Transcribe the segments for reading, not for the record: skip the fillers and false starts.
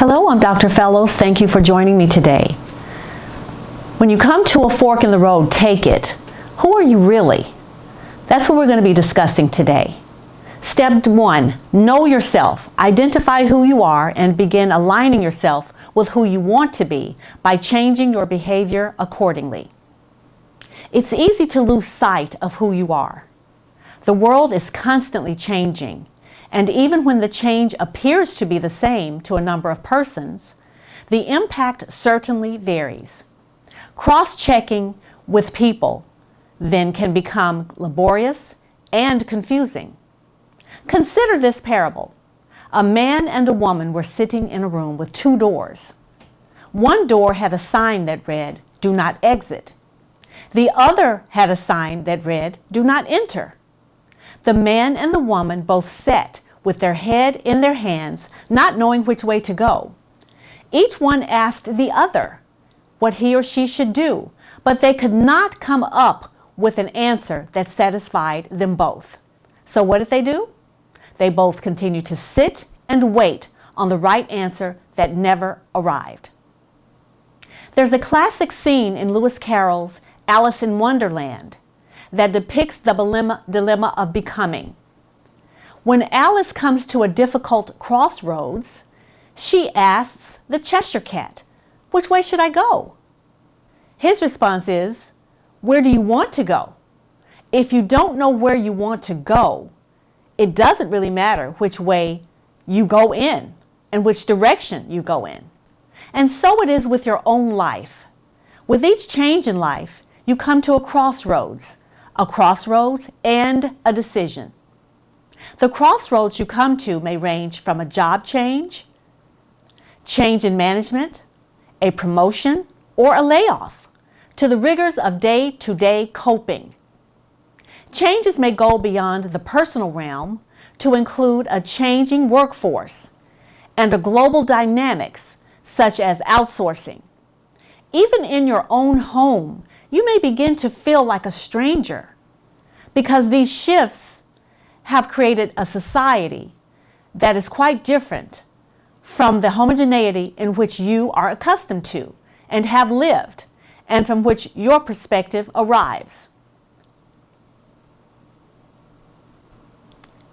Hello, I'm Dr. Fellows. Thank you for joining me today. When you come to a fork in the road, take it. Who are you really? That's what we're going to be discussing today. Step 1, know yourself. Identify who you are and begin aligning yourself with who you want to be by changing your behavior accordingly. It's easy to lose sight of who you are. The world is constantly changing, and even when the change appears to be the same to a number of persons, the impact certainly varies. Cross-checking with people then can become laborious and confusing. Consider this parable. A man and a woman were sitting in a room with 2 doors. One door had a sign that read, "Do not exit." The other had a sign that read, "Do not enter." The man and the woman both sat with their head in their hands, not knowing which way to go. Each one asked the other what he or she should do, but they could not come up with an answer that satisfied them both. So what did they do? They both continued to sit and wait on the right answer that never arrived. There's a classic scene in Lewis Carroll's Alice in Wonderland that depicts the dilemma of becoming. When Alice comes to a difficult crossroads, she asks the Cheshire Cat, "Which way should I go?" His response is, "Where do you want to go?" If you don't know where you want to go, it doesn't really matter which way you go in and which direction you go in. And so it is with your own life. With each change in life, you come to a crossroads and a decision. The crossroads you come to may range from a job change in management, a promotion, or a layoff, to the rigors of day-to-day coping. Changes may go beyond the personal realm to include a changing workforce and a global dynamics such as outsourcing. Even in your own home, you may begin to feel like a stranger because these shifts have created a society that is quite different from the homogeneity in which you are accustomed to and have lived, and from which your perspective arrives.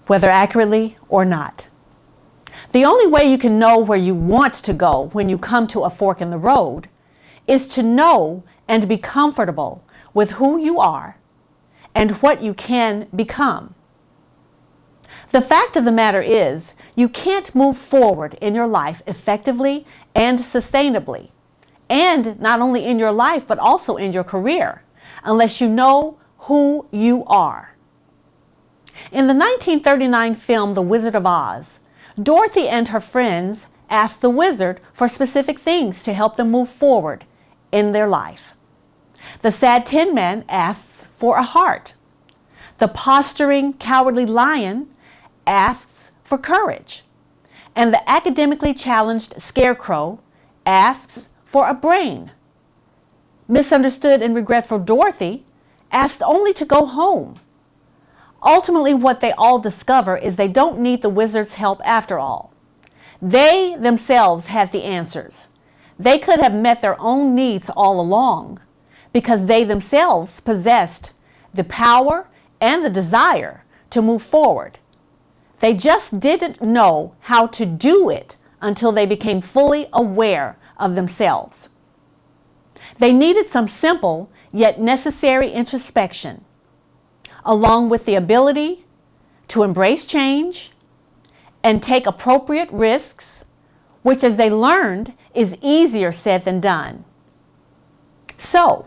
Whether accurately or not. The only way you can know where you want to go when you come to a fork in the road is to know and be comfortable with who you are and what you can become. The fact of the matter is, you can't move forward in your life effectively and sustainably, and not only in your life but also in your career, unless you know who you are. In the 1939 film The Wizard of Oz, Dorothy and her friends asked the wizard for specific things to help them move forward in their life. The sad Tin Man asks for a heart. The posturing, cowardly lion asks for courage. And the academically challenged Scarecrow asks for a brain. Misunderstood and regretful Dorothy asked only to go home. Ultimately, what they all discover is they don't need the wizard's help after all. They themselves had the answers. They could have met their own needs all along because they themselves possessed the power and the desire to move forward. They just didn't know how to do it until they became fully aware of themselves. They needed some simple yet necessary introspection, along with the ability to embrace change and take appropriate risks, which, as they learned, is easier said than done. So,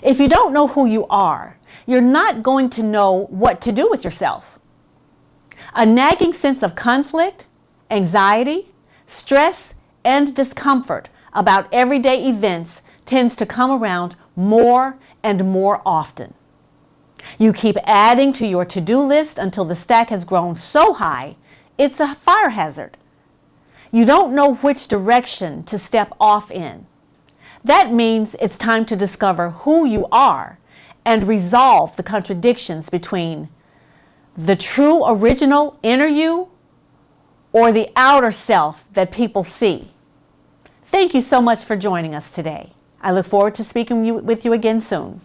if you don't know who you are, you're not going to know what to do with yourself. A nagging sense of conflict, anxiety, stress, and discomfort about everyday events tends to come around more and more often. You keep adding to your to-do list until the stack has grown so high, it's a fire hazard. You don't know which direction to step off in. That means it's time to discover who you are and resolve the contradictions between the true original inner you or the outer self that people see. Thank you so much for joining us today. I look forward to speaking with you again soon.